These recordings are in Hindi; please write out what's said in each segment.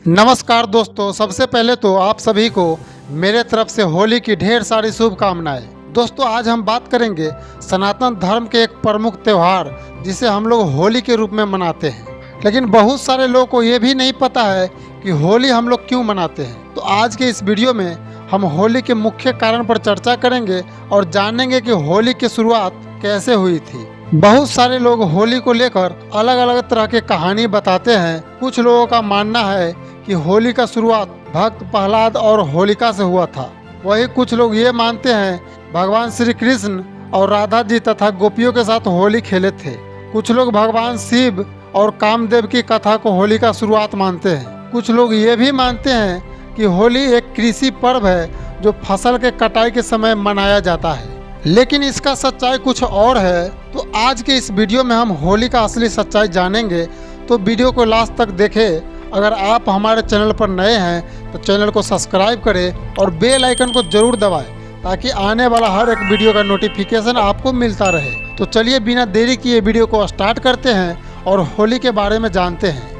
नमस्कार दोस्तों, सबसे पहले तो आप सभी को मेरे तरफ से होली की ढेर सारी शुभकामनाएं। दोस्तों, आज हम बात करेंगे सनातन धर्म के एक प्रमुख त्यौहार जिसे हम लोग होली के रूप में मनाते हैं। लेकिन बहुत सारे लोगों को ये भी नहीं पता है कि होली हम लोग क्यों मनाते हैं। तो आज के इस वीडियो में हम होली के मुख्य कारण पर चर्चा करेंगे और जानेंगे कि होली की शुरुआत कैसे हुई थी। बहुत सारे लोग होली को लेकर अलग अलग तरह की कहानी बताते हैं। कुछ लोगों का मानना है कि होली का शुरुआत भक्त प्रहलाद और होलिका से हुआ था। वही कुछ लोग ये मानते हैं भगवान श्री कृष्ण और राधा जी तथा गोपियों के साथ होली खेले थे। कुछ लोग भगवान शिव और कामदेव की कथा को होली का शुरुआत मानते हैं। कुछ लोग ये भी मानते हैं कि होली एक कृषि पर्व है जो फसल के कटाई के समय मनाया जाता है। लेकिन इसका सच्चाई कुछ और है। तो आज के इस वीडियो में हम होली का असली सच्चाई जानेंगे, तो वीडियो को लास्ट तक देखें। अगर आप हमारे चैनल पर नए हैं तो चैनल को सब्सक्राइब करें और बेल आइकन को जरूर दबाएं ताकि आने वाला हर एक वीडियो का नोटिफिकेशन आपको मिलता रहे। तो चलिए बिना देरी किए वीडियो को स्टार्ट करते हैं और होली के बारे में जानते हैं।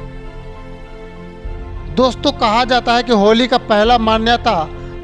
दोस्तों, कहा जाता है कि होली का पहला मान्यता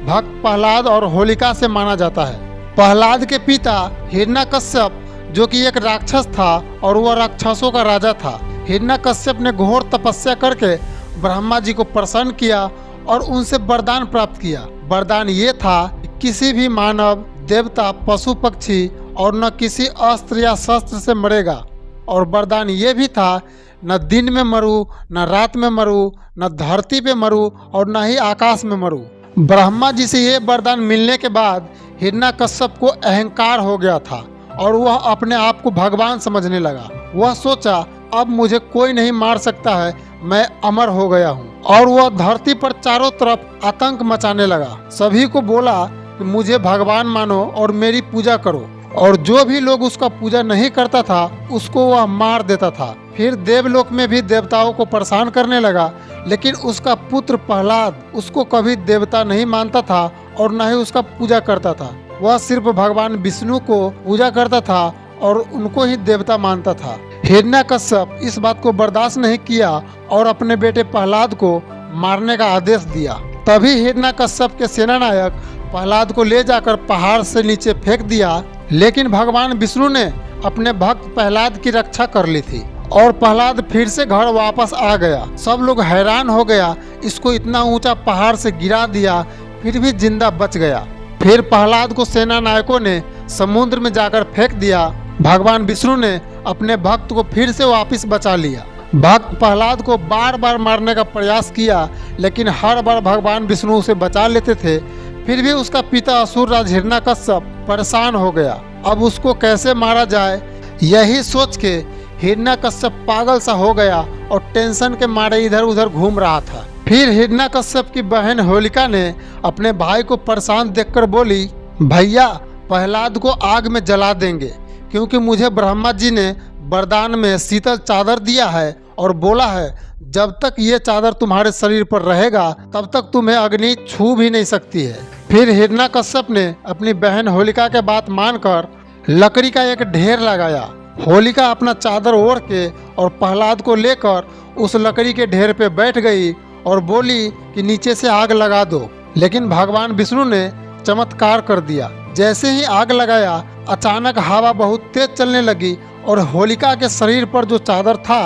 भक्त प्रहलाद और होलिका से माना जाता है। प्रहलाद के पिता हिरण्यकश्यप जो कि एक राक्षस था और वह राक्षसों का राजा था। हिरण्यकश्यप ने घोर तपस्या करके ब्रह्मा जी को प्रसन्न किया और उनसे वरदान प्राप्त किया। वरदान ये था कि किसी भी मानव, देवता, पशु पक्षी और न किसी अस्त्र या शस्त्र से मरेगा। और वरदान ये भी था न दिन में मरूं, न रात में मरूं, न धरती पे मरूं और न ही आकाश में मरूं। ब्रह्मा जी से ये वरदान मिलने के बाद हिरण्यकश्यप को अहंकार हो गया था और वह अपने आप को भगवान समझने लगा। वह सोचा अब मुझे कोई नहीं मार सकता है, मैं अमर हो गया हूँ। और वह धरती पर चारों तरफ आतंक मचाने लगा। सभी को बोला कि मुझे भगवान मानो और मेरी पूजा करो। और जो भी लोग उसका पूजा नहीं करता था उसको वह मार देता था। फिर देवलोक में भी देवताओं को परेशान करने लगा। लेकिन उसका पुत्र प्रहलाद उसको कभी देवता नहीं मानता था और न ही उसका पूजा करता था। वह सिर्फ भगवान विष्णु को पूजा करता था और उनको ही देवता मानता था। हिरण्यकश्यप इस बात को बर्दाश्त नहीं किया और अपने बेटे प्रहलाद को मारने का आदेश दिया। तभी हिरण्यकश्यप के सेनानायक प्रहलाद को ले जाकर पहाड़ से नीचे फेंक दिया। लेकिन भगवान विष्णु ने अपने भक्त प्रहलाद की रक्षा कर ली थी और प्रहलाद फिर से घर वापस आ गया। सब लोग हैरान हो गया, इसको इतना ऊंचा पहाड़ से गिरा दिया फिर भी जिंदा बच गया। फिर प्रहलाद को सेना नायकों ने समुद्र में जाकर फेंक दिया। भगवान विष्णु ने अपने भक्त को फिर से वापस बचा लिया। भक्त प्रहलाद को बार बार मारने का प्रयास किया लेकिन हर बार भगवान विष्णु उसे बचा लेते थे। फिर भी उसका पिता असुरराज हिरण्यकश्यप परेशान हो गया। अब उसको कैसे मारा जाए, यही सोच के हिरण्यकश्यप पागल सा हो गया और टेंशन के मारे इधर उधर घूम रहा था। फिर हिरण्यकश्यप की बहन होलिका ने अपने भाई को परेशान देखकर बोली, भैया प्रहलाद को आग में जला देंगे क्योंकि मुझे ब्रह्मा जी ने वरदान में शीतल चादर दिया है और बोला है जब तक ये चादर तुम्हारे शरीर पर रहेगा तब तक तुम्हें अग्नि छू भी नहीं सकती है। फिर हिरण्यकश्यप ने अपनी बहन होलिका के बात मानकर लकड़ी का एक ढेर लगाया। होलिका अपना चादर ओढ़ के और प्रहलाद को लेकर उस लकड़ी के ढेर पे बैठ गई और बोली कि नीचे से आग लगा दो। लेकिन भगवान विष्णु ने चमत्कार कर दिया। जैसे ही आग लगाया अचानक हवा बहुत तेज चलने लगी और होलिका के शरीर पर जो चादर था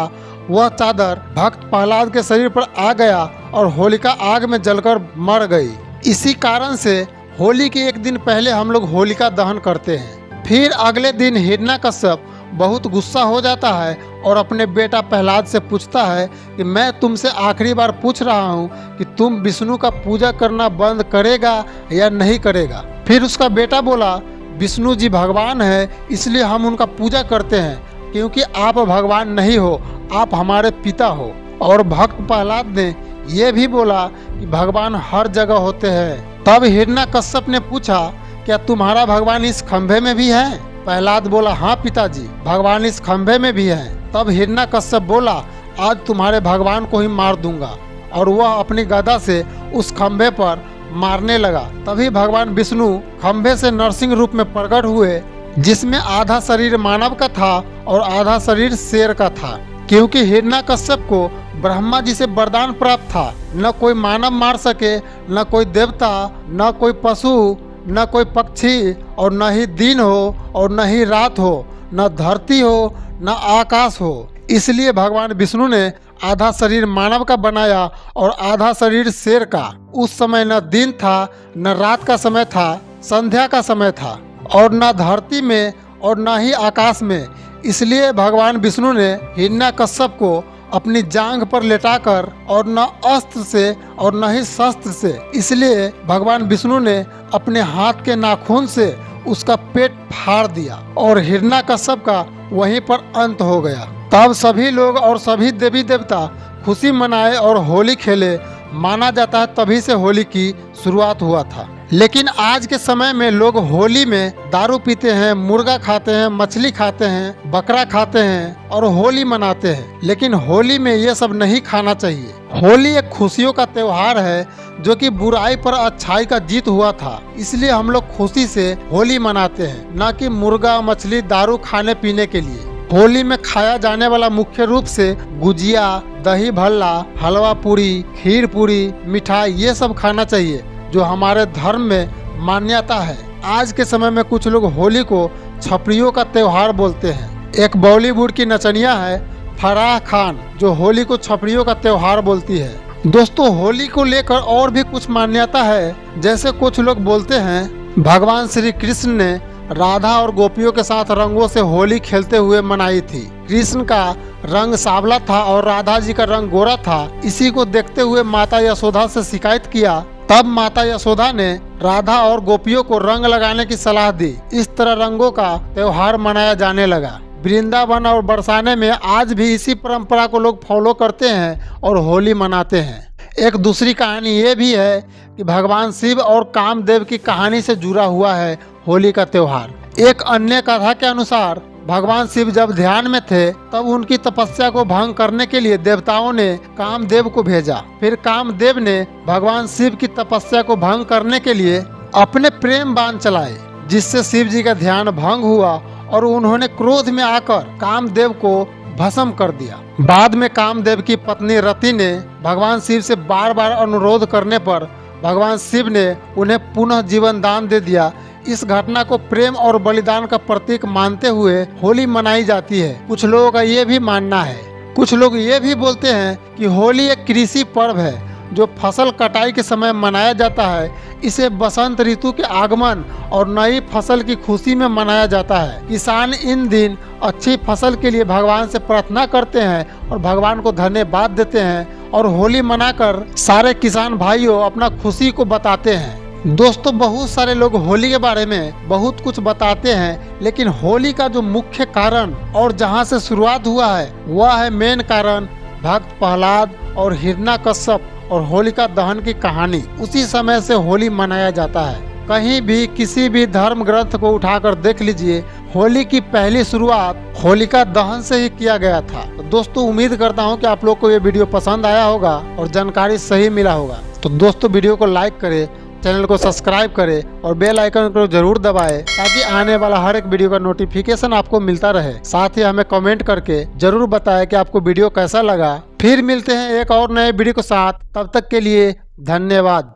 वह चादर भक्त प्रहलाद के शरीर पर आ गया और होलिका आग में जलकर मर गई। इसी कारण से होली के एक दिन पहले हम लोग होलिका दहन करते हैं। फिर अगले दिन हिरण्यकश्यप बहुत गुस्सा हो जाता है और अपने बेटा प्रहलाद से पूछता है कि मैं तुमसे आखिरी बार पूछ रहा हूँ कि तुम विष्णु का पूजा करना बंद करेगा या नहीं करेगा। फिर उसका बेटा बोला, विष्णु जी भगवान है इसलिए हम उनका पूजा करते हैं क्योंकि आप भगवान नहीं हो, आप हमारे पिता हो। और भक्त प्रहलाद ने यह भी बोला कि भगवान हर जगह होते हैं। तब हिरण्यकश्यप ने पूछा, क्या तुम्हारा भगवान इस खंभे में भी है? प्रहलाद बोला, हाँ पिताजी, भगवान इस खंभे में भी हैं। तब हिरण्यकश्यप बोला, आज तुम्हारे भगवान को ही मार दूंगा। और वह अपनी गदा से उस खंभे पर मारने लगा। तभी भगवान विष्णु खंभे से नरसिंह रूप में प्रकट हुए जिसमें आधा शरीर मानव का था और आधा शरीर शेर का था। क्योंकि हिरण्यकश्यप को ब्रह्मा जी से वरदान प्राप्त था, न कोई मानव मार सके, न कोई देवता, न कोई पशु, न कोई पक्षी, और न ही दिन हो और न ही रात हो, न धरती हो न आकाश हो। इसलिए भगवान विष्णु ने आधा शरीर मानव का बनाया और आधा शरीर शेर का। उस समय न दिन था, न रात का समय था, संध्या का समय था, और न धरती में और न ही आकाश में। इसलिए भगवान विष्णु ने हिरण्यकश्यप को अपनी जांघ पर लेटाकर, और न अस्त्र से और न ही शस्त्र से, इसलिए भगवान विष्णु ने अपने हाथ के नाखून से उसका पेट फाड़ दिया और हिरण्यकश्यप का वहीं पर अंत हो गया। तब सभी लोग और सभी देवी देवता खुशी मनाए और होली खेले। माना जाता है तभी से होली की शुरुआत हुआ था। लेकिन आज के समय में लोग होली में दारू पीते हैं, मुर्गा खाते हैं, मछली खाते हैं, बकरा खाते हैं और होली मनाते हैं। लेकिन होली में ये सब नहीं खाना चाहिए। होली एक खुशियों का त्योहार है जो कि बुराई पर अच्छाई का जीत हुआ था। इसलिए हम लोग खुशी से होली मनाते हैं, न कि मुर्गा मछली दारू खाने पीने के लिए। होली में खाया जाने वाला मुख्य रूप से गुजिया, दही भल्ला, हलवा पूरी, खीर पूरी, मिठाई, ये सब खाना चाहिए जो हमारे धर्म में मान्यता है। आज के समय में कुछ लोग होली को छपरियों का त्योहार बोलते हैं। एक बॉलीवुड की नचनिया है फराह खान, जो होली को छपरियों का त्योहार बोलती है। दोस्तों, होली को लेकर और भी कुछ मान्यता है। जैसे कुछ लोग बोलते हैं भगवान श्री कृष्ण ने राधा और गोपियों के साथ रंगों से होली खेलते हुए मनाई थी। कृष्ण का रंग सांवला था और राधा जी का रंग गोरा था। इसी को देखते हुए माता यशोदा से शिकायत किया। तब माता यशोदा ने राधा और गोपियों को रंग लगाने की सलाह दी। इस तरह रंगों का त्योहार मनाया जाने लगा। वृंदावन और बरसाने में आज भी इसी परंपरा को लोग फॉलो करते हैं और होली मनाते हैं। एक दूसरी कहानी ये भी है कि भगवान शिव और कामदेव की कहानी से जुड़ा हुआ है होली का त्योहार। एक अन्य कथा के अनुसार भगवान शिव जब ध्यान में थे तब उनकी तपस्या को भंग करने के लिए देवताओं ने कामदेव को भेजा। फिर कामदेव ने भगवान शिव की तपस्या को भंग करने के लिए अपने प्रेम बाण चलाए, जिससे शिव जी का ध्यान भंग हुआ और उन्होंने क्रोध में आकर कामदेव को भस्म कर दिया। बाद में कामदेव की पत्नी रति ने भगवान शिव से बार बार अनुरोध करने पर भगवान शिव ने उन्हें पुनः जीवन दान दे दिया। इस घटना को प्रेम और बलिदान का प्रतीक मानते हुए होली मनाई जाती है। कुछ लोगों का ये भी मानना है। कुछ लोग ये भी बोलते हैं कि होली एक कृषि पर्व है जो फसल कटाई के समय मनाया जाता है। इसे बसंत ऋतु के आगमन और नई फसल की खुशी में मनाया जाता है। किसान इन दिन अच्छी फसल के लिए भगवान से प्रार्थना करते हैं और भगवान को धन्यवाद देते हैं और होली मनाकर सारे किसान भाइयों अपना खुशी को बताते हैं। दोस्तों, बहुत सारे लोग होली के बारे में बहुत कुछ बताते हैं, लेकिन होली का जो मुख्य कारण और जहां से शुरुआत हुआ है वह है मेन कारण भक्त प्रहलाद और हिरण्यकश्यप और होलिका दहन की कहानी। उसी समय से होली मनाया जाता है। कहीं भी किसी भी धर्म ग्रंथ को उठाकर देख लीजिए, होली की पहली शुरुआत होलिका दहन से ही किया गया था। तो दोस्तों, उम्मीद करता हूं कि आप लोग को ये वीडियो पसंद आया होगा और जानकारी सही मिला होगा। तो दोस्तों, वीडियो को लाइक करें, चैनल को सब्सक्राइब करें और बेल आइकन को जरूर दबाएं ताकि आने वाला हर एक वीडियो का नोटिफिकेशन आपको मिलता रहे। साथ ही हमें कमेंट करके जरूर बताएं कि आपको वीडियो कैसा लगा। फिर मिलते हैं एक और नए वीडियो के साथ। तब तक के लिए धन्यवाद।